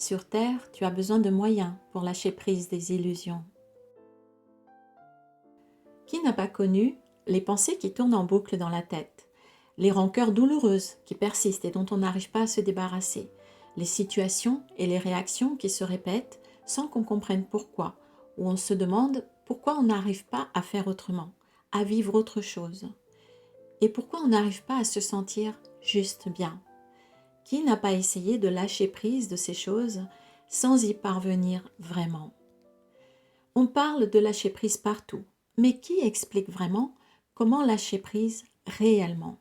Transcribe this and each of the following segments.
Sur Terre, tu as besoin de moyens pour lâcher prise des illusions. Qui n'a pas connu les pensées qui tournent en boucle dans la tête, les rancœurs douloureuses qui persistent et dont on n'arrive pas à se débarrasser, les situations et les réactions qui se répètent sans qu'on comprenne pourquoi, ou on se demande pourquoi on n'arrive pas à faire autrement, à vivre autre chose, et pourquoi on n'arrive pas à se sentir juste bien. Qui n'a pas essayé de lâcher prise de ces choses sans y parvenir vraiment? On parle de lâcher prise partout, mais qui explique vraiment comment lâcher prise réellement?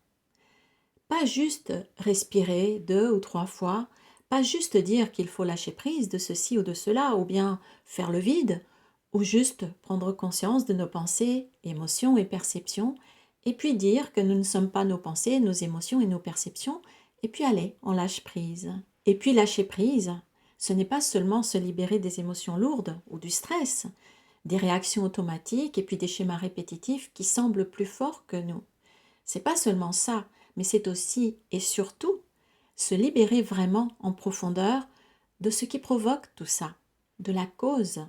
Pas juste respirer 2 ou 3 fois, pas juste dire qu'il faut lâcher prise de ceci ou de cela, ou bien faire le vide, ou juste prendre conscience de nos pensées, émotions et perceptions, et puis dire que nous ne sommes pas nos pensées, nos émotions et nos perceptions, et puis allez, on lâche prise. Et puis lâcher prise, ce n'est pas seulement se libérer des émotions lourdes ou du stress, des réactions automatiques et puis des schémas répétitifs qui semblent plus forts que nous. C'est pas seulement ça, mais c'est aussi et surtout se libérer vraiment en profondeur de ce qui provoque tout ça, de la cause.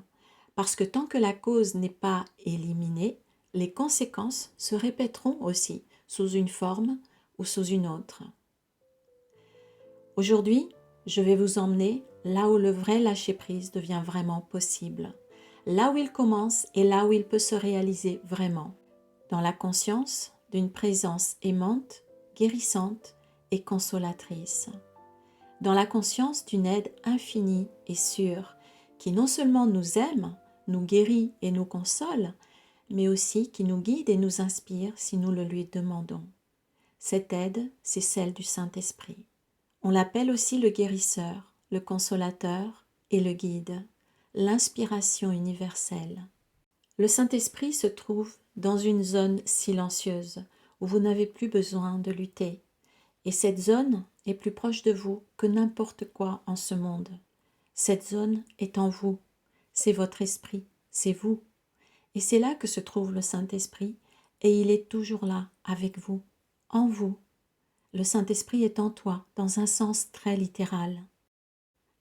Parce que tant que la cause n'est pas éliminée, les conséquences se répéteront aussi sous une forme ou sous une autre. Aujourd'hui, je vais vous emmener là où le vrai lâcher-prise devient vraiment possible, là où il commence et là où il peut se réaliser vraiment, dans la conscience d'une présence aimante, guérissante et consolatrice, dans la conscience d'une aide infinie et sûre qui non seulement nous aime, nous guérit et nous console, mais aussi qui nous guide et nous inspire si nous le lui demandons. Cette aide, c'est celle du Saint-Esprit. On l'appelle aussi le guérisseur, le consolateur et le guide, l'inspiration universelle. Le Saint-Esprit se trouve dans une zone silencieuse où vous n'avez plus besoin de lutter. Et cette zone est plus proche de vous que n'importe quoi en ce monde. Cette zone est en vous. C'est votre esprit, c'est vous. Et c'est là que se trouve le Saint-Esprit et il est toujours là avec vous, en vous. Le Saint-Esprit est en toi, dans un sens très littéral.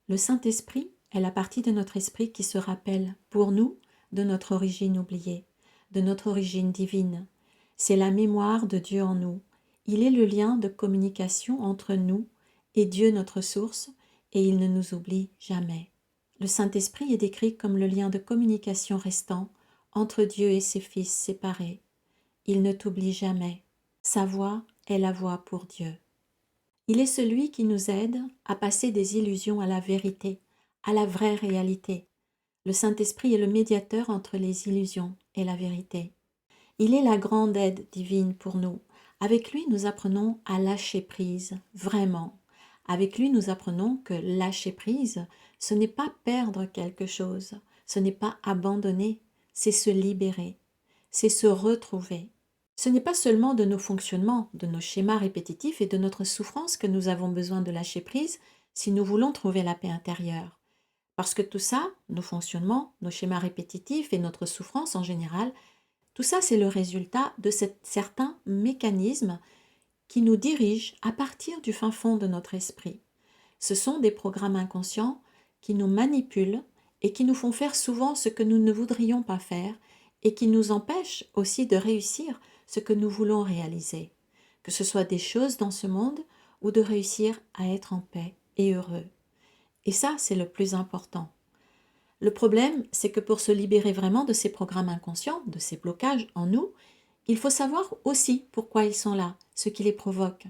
Le Saint-Esprit est la partie de notre esprit qui se rappelle, pour nous, de notre origine oubliée, de notre origine divine. C'est la mémoire de Dieu en nous. Il est le lien de communication entre nous et Dieu notre source, et il ne nous oublie jamais. Le Saint-Esprit est décrit comme le lien de communication restant entre Dieu et ses fils séparés. Il ne t'oublie jamais. Sa voix est la voix pour Dieu. Il est celui qui nous aide à passer des illusions à la vérité, à la vraie réalité. Le Saint-Esprit est le médiateur entre les illusions et la vérité. Il est la grande aide divine pour nous. Avec lui, nous apprenons à lâcher prise, vraiment. Avec lui, nous apprenons que lâcher prise, ce n'est pas perdre quelque chose, ce n'est pas abandonner, c'est se libérer, c'est se retrouver. Ce n'est pas seulement de nos fonctionnements, de nos schémas répétitifs et de notre souffrance que nous avons besoin de lâcher prise si nous voulons trouver la paix intérieure. Parce que tout ça, nos fonctionnements, nos schémas répétitifs et notre souffrance en général, tout ça c'est le résultat de certains mécanismes qui nous dirigent à partir du fin fond de notre esprit. Ce sont des programmes inconscients qui nous manipulent et qui nous font faire souvent ce que nous ne voudrions pas faire et qui nous empêchent aussi de réussir ce que nous voulons réaliser, que ce soit des choses dans ce monde ou de réussir à être en paix et heureux. Et ça, c'est le plus important. Le problème, c'est que pour se libérer vraiment de ces programmes inconscients, de ces blocages en nous, il faut savoir aussi pourquoi ils sont là, ce qui les provoque.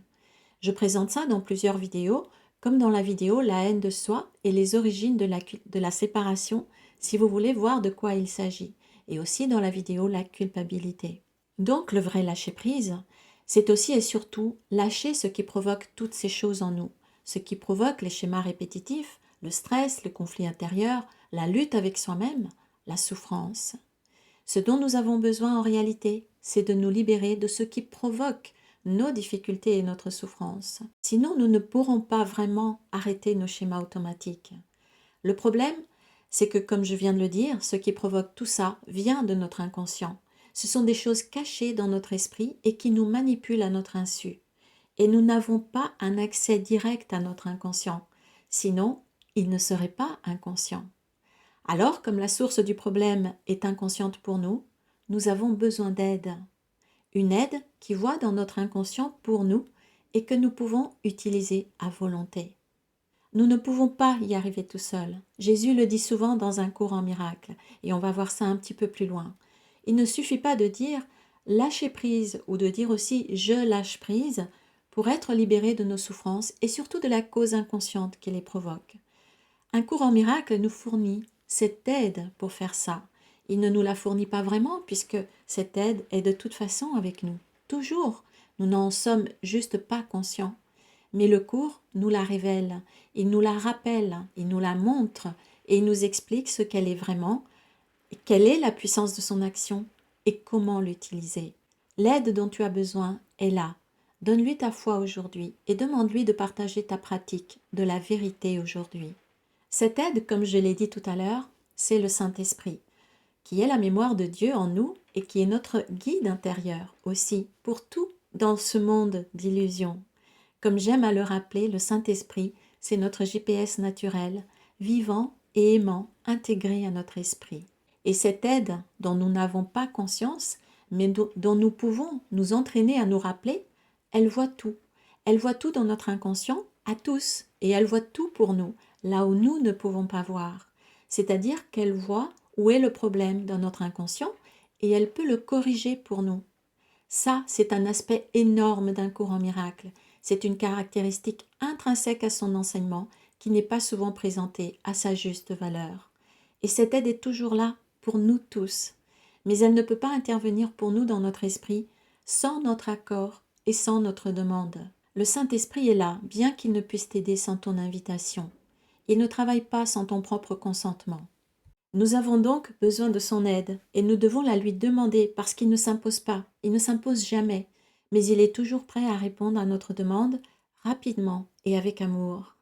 Je présente ça dans plusieurs vidéos, comme dans la vidéo La haine de soi et les origines de la séparation, si vous voulez voir de quoi il s'agit, et aussi dans la vidéo La culpabilité. Donc le vrai lâcher-prise, c'est aussi et surtout lâcher ce qui provoque toutes ces choses en nous, ce qui provoque les schémas répétitifs, le stress, le conflit intérieur, la lutte avec soi-même, la souffrance. Ce dont nous avons besoin en réalité, c'est de nous libérer de ce qui provoque nos difficultés et notre souffrance. Sinon, nous ne pourrons pas vraiment arrêter nos schémas automatiques. Le problème, c'est que, comme je viens de le dire, ce qui provoque tout ça vient de notre inconscient. Ce sont des choses cachées dans notre esprit et qui nous manipulent à notre insu. Et nous n'avons pas un accès direct à notre inconscient. Sinon, il ne serait pas inconscient. Alors, comme la source du problème est inconsciente pour nous, nous avons besoin d'aide. Une aide qui voit dans notre inconscient pour nous et que nous pouvons utiliser à volonté. Nous ne pouvons pas y arriver tout seuls. Jésus le dit souvent dans un cours en miracle, et on va voir ça un petit peu plus loin. Il ne suffit pas de dire « lâcher prise » ou de dire aussi « je lâche prise » pour être libéré de nos souffrances et surtout de la cause inconsciente qui les provoque. Un cours en miracle nous fournit cette aide pour faire ça. Il ne nous la fournit pas vraiment puisque cette aide est de toute façon avec nous. Toujours, nous n'en sommes juste pas conscients. Mais le cours nous la révèle, il nous la rappelle, il nous la montre et il nous explique ce qu'elle est vraiment, quelle est la puissance de son action et comment l'utiliser. L'aide dont tu as besoin est là. Donne-lui ta foi aujourd'hui et demande-lui de partager ta pratique de la vérité aujourd'hui. Cette aide, comme je l'ai dit tout à l'heure, c'est le Saint-Esprit, qui est la mémoire de Dieu en nous et qui est notre guide intérieur aussi pour tout dans ce monde d'illusions. Comme j'aime à le rappeler, le Saint-Esprit, c'est notre GPS naturel, vivant et aimant, intégré à notre esprit. Et cette aide dont nous n'avons pas conscience, mais dont nous pouvons nous entraîner à nous rappeler, elle voit tout. Elle voit tout dans notre inconscient, à tous, et elle voit tout pour nous, là où nous ne pouvons pas voir. C'est-à-dire qu'elle voit où est le problème dans notre inconscient et elle peut le corriger pour nous. Ça, c'est un aspect énorme d'un cours en miracle. C'est une caractéristique intrinsèque à son enseignement qui n'est pas souvent présentée à sa juste valeur. Et cette aide est toujours là pour nous tous. Mais elle ne peut pas intervenir pour nous dans notre esprit sans notre accord et sans notre demande. Le Saint-Esprit est là, bien qu'il ne puisse t'aider sans ton invitation. Il ne travaille pas sans ton propre consentement. Nous avons donc besoin de son aide et nous devons la lui demander parce qu'il ne s'impose pas, il ne s'impose jamais, mais il est toujours prêt à répondre à notre demande rapidement et avec amour.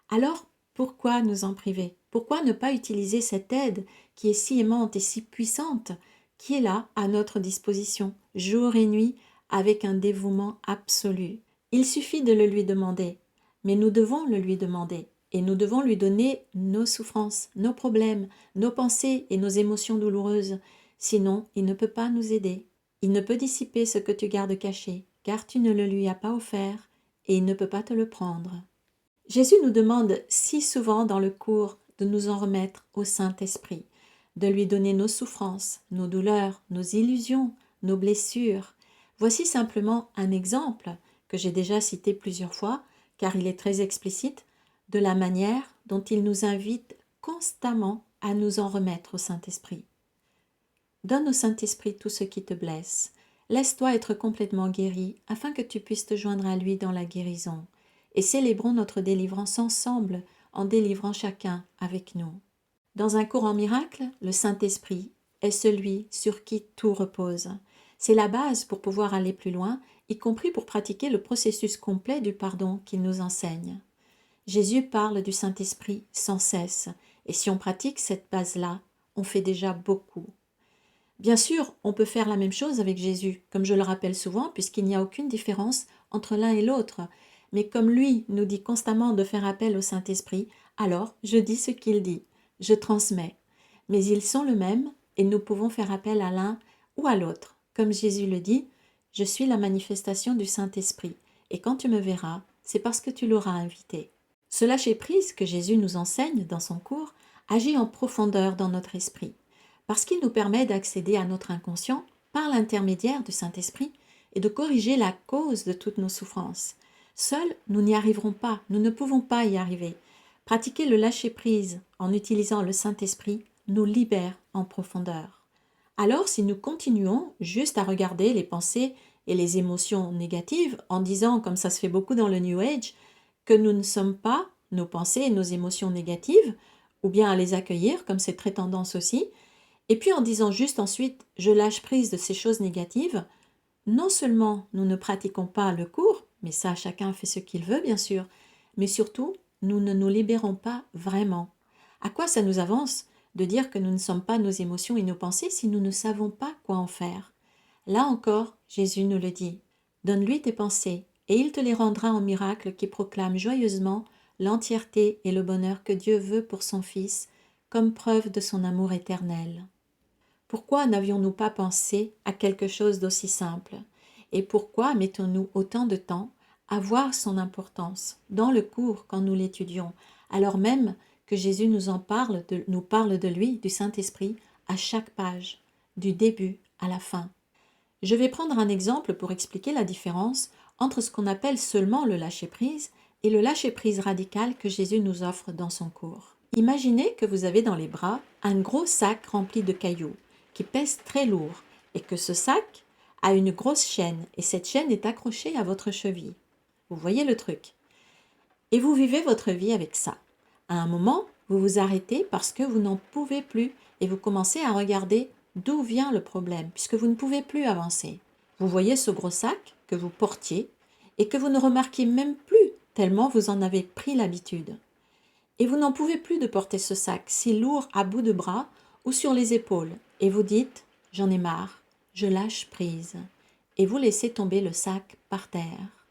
Alors, pourquoi nous en priver? Pourquoi ne pas utiliser cette aide qui est si aimante et si puissante, qui est là à notre disposition, jour et nuit, avec un dévouement absolu? Il suffit de le lui demander, mais nous devons le lui demander. Et nous devons lui donner nos souffrances, nos problèmes, nos pensées et nos émotions douloureuses. Sinon, il ne peut pas nous aider. Il ne peut dissiper ce que tu gardes caché, car tu ne le lui as pas offert, et il ne peut pas te le prendre. Jésus nous demande si souvent dans le cours de nous en remettre au Saint-Esprit, de lui donner nos souffrances, nos douleurs, nos illusions, nos blessures. Voici simplement un exemple que j'ai déjà cité plusieurs fois, car il est très explicite, de la manière dont il nous invite constamment à nous en remettre au Saint-Esprit. Donne au Saint-Esprit tout ce qui te blesse. Laisse-toi être complètement guéri afin que tu puisses te joindre à lui dans la guérison. Et célébrons notre délivrance ensemble en délivrant chacun avec nous. Dans un cours en miracle, le Saint-Esprit est celui sur qui tout repose. C'est la base pour pouvoir aller plus loin, y compris pour pratiquer le processus complet du pardon qu'il nous enseigne. Jésus parle du Saint-Esprit sans cesse, et si on pratique cette base-là, on fait déjà beaucoup. Bien sûr, on peut faire la même chose avec Jésus, comme je le rappelle souvent, puisqu'il n'y a aucune différence entre l'un et l'autre. Mais comme lui nous dit constamment de faire appel au Saint-Esprit, alors je dis ce qu'il dit, je transmets. Mais ils sont le même, et nous pouvons faire appel à l'un ou à l'autre. Comme Jésus le dit, je suis la manifestation du Saint-Esprit, et quand tu me verras, c'est parce que tu l'auras invité. Ce lâcher-prise que Jésus nous enseigne dans son cours agit en profondeur dans notre esprit, parce qu'il nous permet d'accéder à notre inconscient par l'intermédiaire du Saint-Esprit et de corriger la cause de toutes nos souffrances. Seuls, nous n'y arriverons pas, nous ne pouvons pas y arriver. Pratiquer le lâcher-prise en utilisant le Saint-Esprit nous libère en profondeur. Alors, si nous continuons juste à regarder les pensées et les émotions négatives en disant, comme ça se fait beaucoup dans le New Age, que nous ne sommes pas nos pensées et nos émotions négatives, ou bien à les accueillir, comme c'est très tendance aussi, et puis en disant juste ensuite « je lâche prise de ces choses négatives », non seulement nous ne pratiquons pas le cours, mais ça chacun fait ce qu'il veut bien sûr, mais surtout nous ne nous libérons pas vraiment. À quoi ça nous avance de dire que nous ne sommes pas nos émotions et nos pensées si nous ne savons pas quoi en faire? Là encore, Jésus nous le dit, donne-lui tes pensées, et il te les rendra en miracle qui proclame joyeusement l'entièreté et le bonheur que Dieu veut pour son Fils comme preuve de son amour éternel. Pourquoi n'avions-nous pas pensé à quelque chose d'aussi simple? Et pourquoi mettons-nous autant de temps à voir son importance dans le cours quand nous l'étudions, alors même que Jésus nous parle de lui, du Saint-Esprit, à chaque page, du début à la fin? Je vais prendre un exemple pour expliquer la différence entre ce qu'on appelle seulement le lâcher-prise et le lâcher-prise radical que Jésus nous offre dans son cours. Imaginez que vous avez dans les bras un gros sac rempli de cailloux qui pèse très lourd et que ce sac a une grosse chaîne et cette chaîne est accrochée à votre cheville. Vous voyez le truc. Et vous vivez votre vie avec ça. À un moment, vous vous arrêtez parce que vous n'en pouvez plus et vous commencez à regarder d'où vient le problème puisque vous ne pouvez plus avancer. Vous voyez ce gros sac que vous portiez et que vous ne remarquez même plus tellement vous en avez pris l'habitude. Et vous n'en pouvez plus de porter ce sac si lourd à bout de bras ou sur les épaules et vous dites « j'en ai marre, je lâche prise » et vous laissez tomber le sac par terre.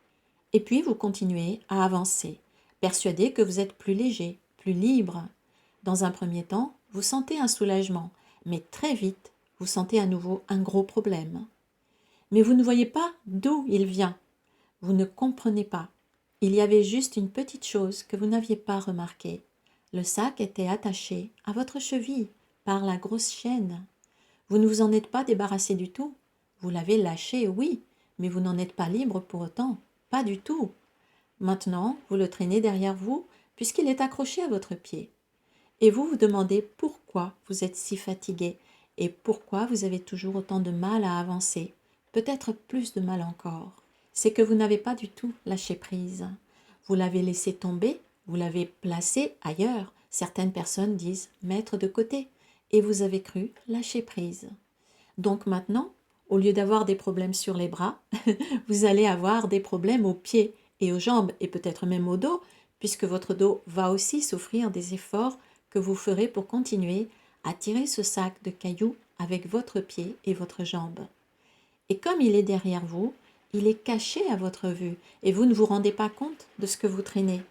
Et puis vous continuez à avancer, persuadé que vous êtes plus léger, plus libre. Dans un premier temps, vous sentez un soulagement, mais très vite, vous sentez à nouveau un gros problème. Mais vous ne voyez pas d'où il vient. Vous ne comprenez pas. Il y avait juste une petite chose que vous n'aviez pas remarquée. Le sac était attaché à votre cheville par la grosse chaîne. Vous ne vous en êtes pas débarrassé du tout. Vous l'avez lâché, oui, mais vous n'en êtes pas libre pour autant. Pas du tout. Maintenant, vous le traînez derrière vous puisqu'il est accroché à votre pied. Et vous vous demandez pourquoi vous êtes si fatigué et pourquoi vous avez toujours autant de mal à avancer, peut-être plus de mal encore. C'est que vous n'avez pas du tout lâché prise. Vous l'avez laissé tomber, vous l'avez placé ailleurs. Certaines personnes disent mettre de côté et vous avez cru lâcher prise. Donc maintenant, au lieu d'avoir des problèmes sur les bras, vous allez avoir des problèmes aux pieds et aux jambes et peut-être même au dos, puisque votre dos va aussi souffrir des efforts que vous ferez pour continuer à tirer ce sac de cailloux avec votre pied et votre jambe. Et comme il est derrière vous, il est caché à votre vue et vous ne vous rendez pas compte de ce que vous traînez.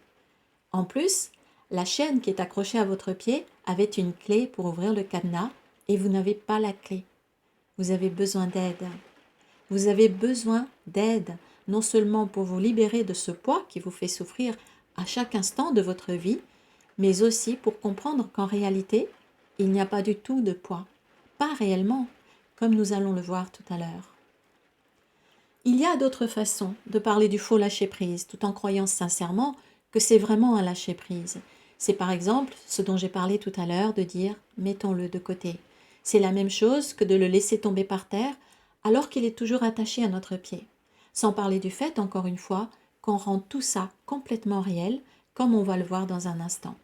En plus, la chaîne qui est accrochée à votre pied avait une clé pour ouvrir le cadenas et vous n'avez pas la clé. Vous avez besoin d'aide. Vous avez besoin d'aide, non seulement pour vous libérer de ce poids qui vous fait souffrir à chaque instant de votre vie, mais aussi pour comprendre qu'en réalité, il n'y a pas du tout de poids. Pas réellement, comme nous allons le voir tout à l'heure. Il y a d'autres façons de parler du faux lâcher-prise, tout en croyant sincèrement que c'est vraiment un lâcher-prise. C'est par exemple ce dont j'ai parlé tout à l'heure de dire « mettons-le de côté ». C'est la même chose que de le laisser tomber par terre alors qu'il est toujours attaché à notre pied. Sans parler du fait, encore une fois, qu'on rend tout ça complètement réel, comme on va le voir dans un instant.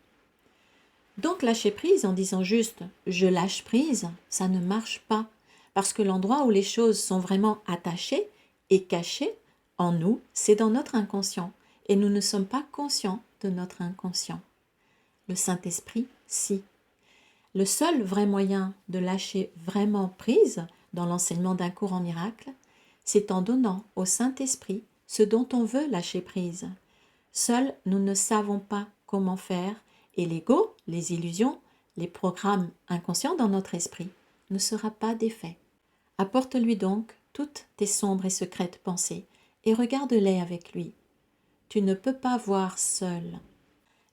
Donc lâcher prise en disant juste « je lâche prise », ça ne marche pas, parce que l'endroit où les choses sont vraiment attachées et cachées en nous, c'est dans notre inconscient, et nous ne sommes pas conscients de notre inconscient. Le Saint-Esprit, si. Le seul vrai moyen de lâcher vraiment prise dans l'enseignement d'un cours en miracle, c'est en donnant au Saint-Esprit ce dont on veut lâcher prise. Seuls, nous ne savons pas comment faire et l'ego, les illusions, les programmes inconscients dans notre esprit ne sera pas d'effet. Apporte-lui donc toutes tes sombres et secrètes pensées et regarde-les avec lui. Tu ne peux pas voir seul.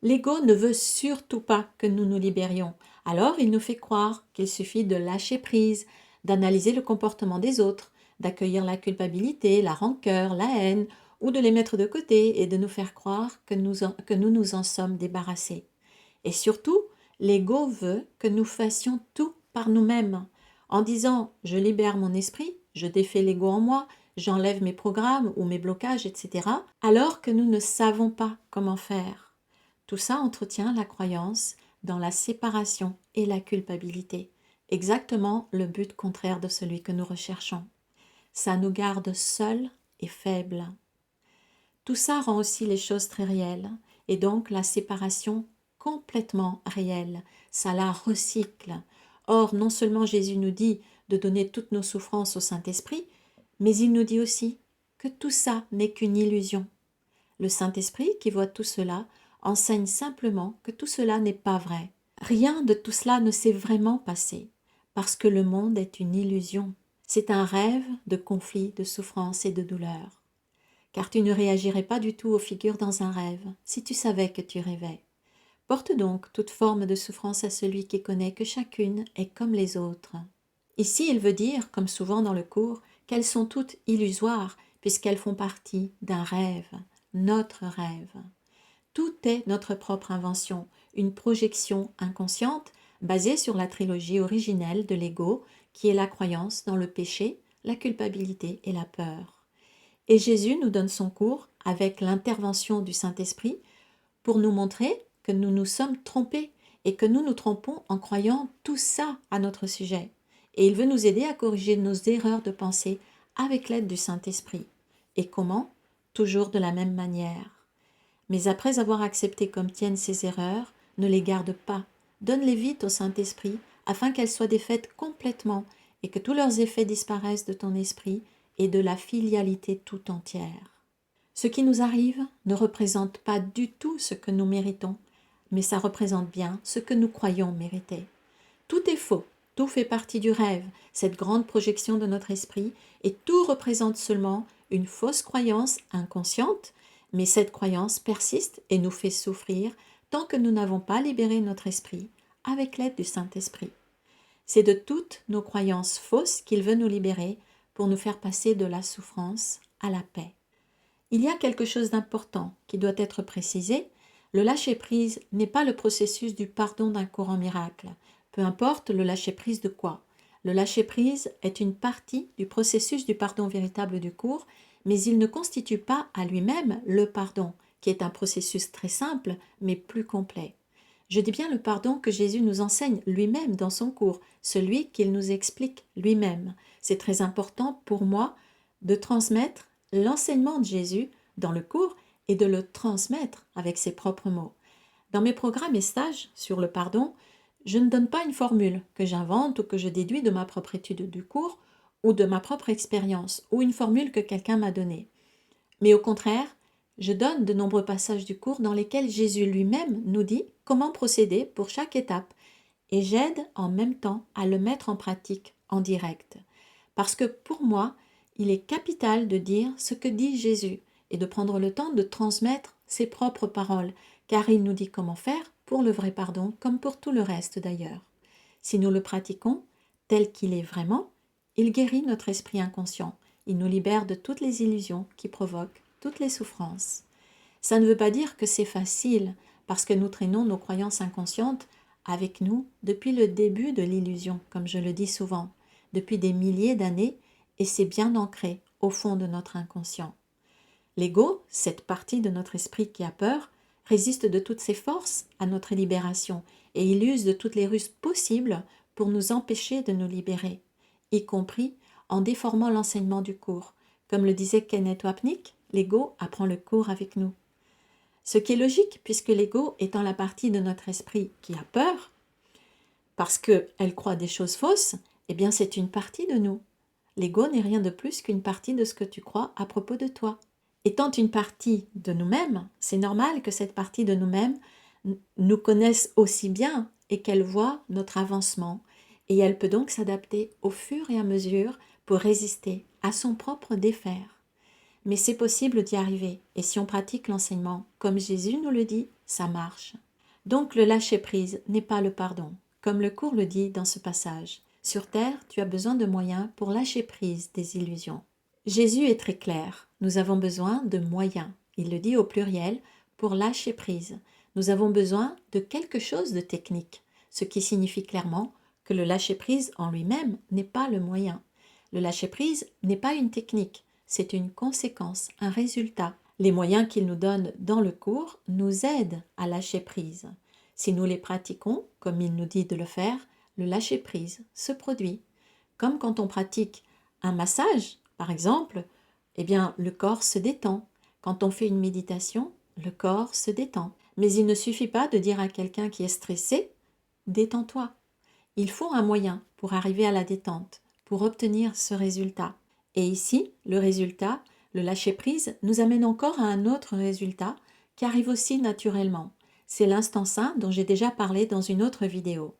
L'ego ne veut surtout pas que nous nous libérions. Alors il nous fait croire qu'il suffit de lâcher prise, d'analyser le comportement des autres, d'accueillir la culpabilité, la rancœur, la haine, ou de les mettre de côté et de nous faire croire que nous nous en sommes débarrassés. Et surtout, l'ego veut que nous fassions tout par nous-mêmes, en disant « je libère mon esprit, je défais l'ego en moi, j'enlève mes programmes ou mes blocages, etc. » alors que nous ne savons pas comment faire. Tout ça entretient la croyance dans la séparation et la culpabilité, exactement le but contraire de celui que nous recherchons. Ça nous garde seuls et faibles. Tout ça rend aussi les choses très réelles, et donc la séparation complètement réelle, ça la recycle. Or, non seulement Jésus nous dit de donner toutes nos souffrances au Saint-Esprit, mais il nous dit aussi que tout ça n'est qu'une illusion. Le Saint-Esprit, qui voit tout cela, enseigne simplement que tout cela n'est pas vrai. Rien de tout cela ne s'est vraiment passé, parce que le monde est une illusion. C'est un rêve de conflit, de souffrance et de douleur. Car tu ne réagirais pas du tout aux figures dans un rêve, si tu savais que tu rêvais. Porte donc toute forme de souffrance à celui qui connaît que chacune est comme les autres. Ici, il veut dire, comme souvent dans le cours, qu'elles sont toutes illusoires, puisqu'elles font partie d'un rêve, notre rêve. Tout est notre propre invention, une projection inconsciente basée sur la trilogie originelle de l'ego, qui est la croyance dans le péché, la culpabilité et la peur. Et Jésus nous donne son cours avec l'intervention du Saint-Esprit pour nous montrer que nous nous sommes trompés et que nous nous trompons en croyant tout ça à notre sujet. Et il veut nous aider à corriger nos erreurs de pensée avec l'aide du Saint-Esprit. Et comment? Toujours de la même manière. Mais après avoir accepté comme tiennes ces erreurs, ne les garde pas. Donne-les vite au Saint-Esprit, afin qu'elles soient défaites complètement et que tous leurs effets disparaissent de ton esprit et de la filialité tout entière. Ce qui nous arrive ne représente pas du tout ce que nous méritons, mais ça représente bien ce que nous croyons mériter. Tout est faux, tout fait partie du rêve, cette grande projection de notre esprit, et tout représente seulement une fausse croyance inconsciente, mais cette croyance persiste et nous fait souffrir tant que nous n'avons pas libéré notre esprit avec l'aide du Saint-Esprit. C'est de toutes nos croyances fausses qu'il veut nous libérer pour nous faire passer de la souffrance à la paix. Il y a quelque chose d'important qui doit être précisé. Le lâcher-prise n'est pas le processus du pardon d'un courant miracle. Peu importe le lâcher-prise de quoi. Le lâcher-prise est une partie du processus du pardon véritable du cours, mais il ne constitue pas à lui-même le pardon, qui est un processus très simple, mais plus complet. Je dis bien le pardon que Jésus nous enseigne lui-même dans son cours, celui qu'il nous explique lui-même. C'est très important pour moi de transmettre l'enseignement de Jésus dans le cours et de le transmettre avec ses propres mots. Dans mes programmes et stages sur le pardon, je ne donne pas une formule que j'invente ou que je déduis de ma propre étude du cours ou de ma propre expérience ou une formule que quelqu'un m'a donnée. Mais au contraire, je donne de nombreux passages du cours dans lesquels Jésus lui-même nous dit comment procéder pour chaque étape et j'aide en même temps à le mettre en pratique en direct. Parce que pour moi, il est capital de dire ce que dit Jésus et de prendre le temps de transmettre ses propres paroles, car il nous dit comment faire pour le vrai pardon, comme pour tout le reste d'ailleurs. Si nous le pratiquons tel qu'il est vraiment, il guérit notre esprit inconscient, il nous libère de toutes les illusions qui provoquent toutes les souffrances. Ça ne veut pas dire que c'est facile, parce que nous traînons nos croyances inconscientes avec nous depuis le début de l'illusion, comme je le dis souvent, depuis des milliers d'années, et c'est bien ancré au fond de notre inconscient. L'ego, cette partie de notre esprit qui a peur, résiste de toutes ses forces à notre libération et il use de toutes les ruses possibles pour nous empêcher de nous libérer, y compris en déformant l'enseignement du cours. Comme le disait Kenneth Wapnick, l'ego apprend le cours avec nous. Ce qui est logique puisque l'ego étant la partie de notre esprit qui a peur, parce qu'elle croit des choses fausses, eh bien c'est une partie de nous. L'ego n'est rien de plus qu'une partie de ce que tu crois à propos de toi. Étant une partie de nous-mêmes, c'est normal que cette partie de nous-mêmes nous connaisse aussi bien et qu'elle voit notre avancement. Et elle peut donc s'adapter au fur et à mesure pour résister à son propre défaire. Mais c'est possible d'y arriver. Et si on pratique l'enseignement, comme Jésus nous le dit, ça marche. Donc le lâcher-prise n'est pas le pardon, comme le cours le dit dans ce passage. Sur terre, tu as besoin de moyens pour lâcher prise des illusions. Jésus est très clair. Nous avons besoin de moyens. Il le dit au pluriel pour lâcher prise. Nous avons besoin de quelque chose de technique, ce qui signifie clairement que le lâcher prise en lui-même n'est pas le moyen. Le lâcher prise n'est pas une technique, c'est une conséquence, un résultat. Les moyens qu'il nous donne dans le cours nous aident à lâcher prise. Si nous les pratiquons, comme il nous dit de le faire, le lâcher-prise se produit. Comme quand on pratique un massage, par exemple, eh bien, le corps se détend. Quand on fait une méditation, le corps se détend. Mais il ne suffit pas de dire à quelqu'un qui est stressé « détends-toi ». Il faut un moyen pour arriver à la détente, pour obtenir ce résultat. Et ici, le résultat, le lâcher-prise, nous amène encore à un autre résultat qui arrive aussi naturellement. C'est l'instant saint dont j'ai déjà parlé dans une autre vidéo.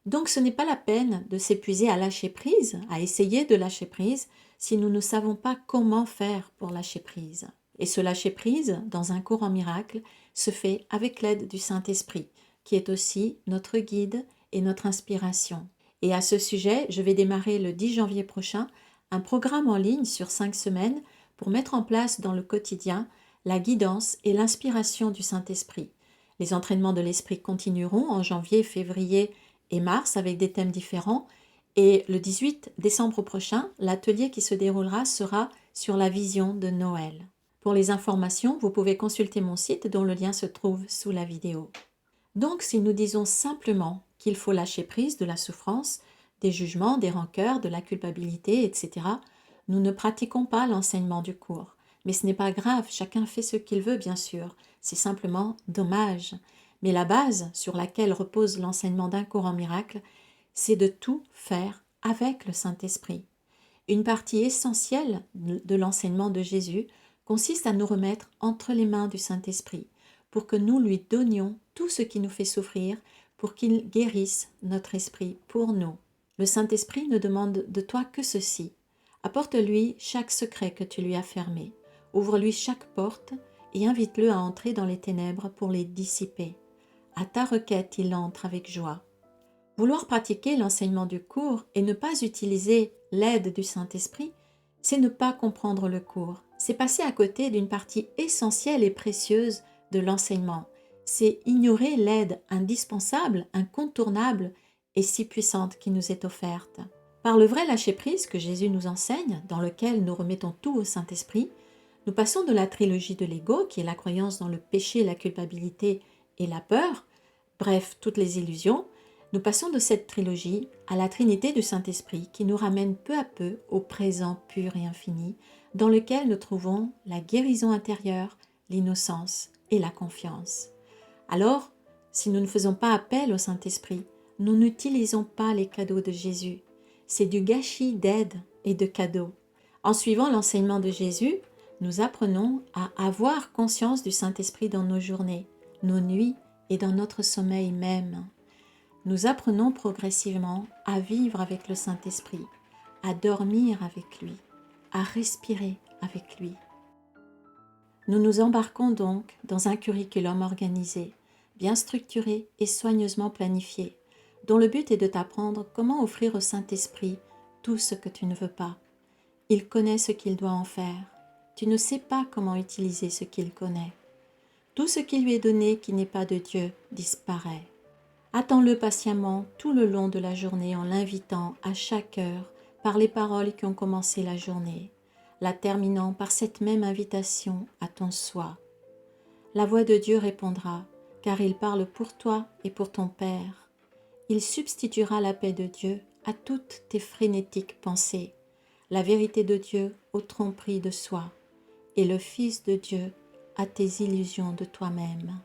Donc ce n'est pas la peine de s'épuiser à lâcher prise, à essayer de lâcher prise, si nous ne savons pas comment faire pour lâcher prise. Et ce lâcher prise, dans un cours en miracle, se fait avec l'aide du Saint-Esprit, qui est aussi notre guide et notre inspiration. Et à ce sujet, je vais démarrer le 10 janvier prochain un programme en ligne sur 5 semaines pour mettre en place dans le quotidien la guidance et l'inspiration du Saint-Esprit. Les entraînements de l'Esprit continueront en janvier, février et mars avec des thèmes différents. Et le 18 décembre prochain, l'atelier qui se déroulera sera sur la vision de Noël. Pour les informations, vous pouvez consulter mon site dont le lien se trouve sous la vidéo. Donc, si nous disons simplement qu'il faut lâcher prise de la souffrance, des jugements, des rancœurs, de la culpabilité, etc., nous ne pratiquons pas l'enseignement du cours. Mais ce n'est pas grave, chacun fait ce qu'il veut, bien sûr. C'est simplement dommage. Mais la base sur laquelle repose l'enseignement d'un cours en miracle, c'est de tout faire avec le Saint-Esprit. Une partie essentielle de l'enseignement de Jésus consiste à nous remettre entre les mains du Saint-Esprit, pour que nous lui donnions tout ce qui nous fait souffrir, pour qu'il guérisse notre esprit pour nous. Le Saint-Esprit ne demande de toi que ceci. Apporte-lui chaque secret que tu lui as fermé. Ouvre-lui chaque porte et invite-le à entrer dans les ténèbres pour les dissiper. À ta requête, il entre avec joie. Vouloir pratiquer l'enseignement du cours et ne pas utiliser l'aide du Saint-Esprit, c'est ne pas comprendre le cours. C'est passer à côté d'une partie essentielle et précieuse de l'enseignement. C'est ignorer l'aide indispensable, incontournable et si puissante qui nous est offerte. Par le vrai lâcher-prise que Jésus nous enseigne, dans lequel nous remettons tout au Saint-Esprit, nous passons de la trilogie de l'ego, qui est la croyance dans le péché, la culpabilité et la peur, bref, toutes les illusions, nous passons de cette trilogie à la Trinité du Saint-Esprit qui nous ramène peu à peu au présent pur et infini, dans lequel nous trouvons la guérison intérieure, l'innocence et la confiance. Alors, si nous ne faisons pas appel au Saint-Esprit, nous n'utilisons pas les cadeaux de Jésus. C'est du gâchis d'aide et de cadeaux. En suivant l'enseignement de Jésus, nous apprenons à avoir conscience du Saint-Esprit dans nos journées, nos nuits et dans notre sommeil même. Nous apprenons progressivement à vivre avec le Saint-Esprit, à dormir avec lui, à respirer avec lui. Nous nous embarquons donc dans un curriculum organisé, bien structuré et soigneusement planifié, dont le but est de t'apprendre comment offrir au Saint-Esprit tout ce que tu ne veux pas. Il connaît ce qu'il doit en faire. Tu ne sais pas comment utiliser ce qu'il connaît. Tout ce qui lui est donné qui n'est pas de Dieu disparaît. Attends-le patiemment tout le long de la journée en l'invitant à chaque heure par les paroles qui ont commencé la journée, la terminant par cette même invitation à ton soi. La voix de Dieu répondra, car il parle pour toi et pour ton Père. Il substituera la paix de Dieu à toutes tes frénétiques pensées, la vérité de Dieu aux tromperies de soi, et le Fils de Dieu à tes illusions de toi-même.